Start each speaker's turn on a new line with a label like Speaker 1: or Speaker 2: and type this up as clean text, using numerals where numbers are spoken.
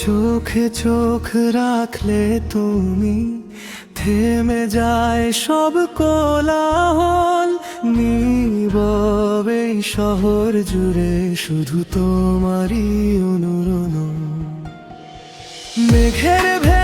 Speaker 1: চোখে চোখ রাখলে তুমি থেমে যায় সব কোলাহল। নীরব এই শহর জুড়ে শুধু তোমারই অনুরণন। মেঘের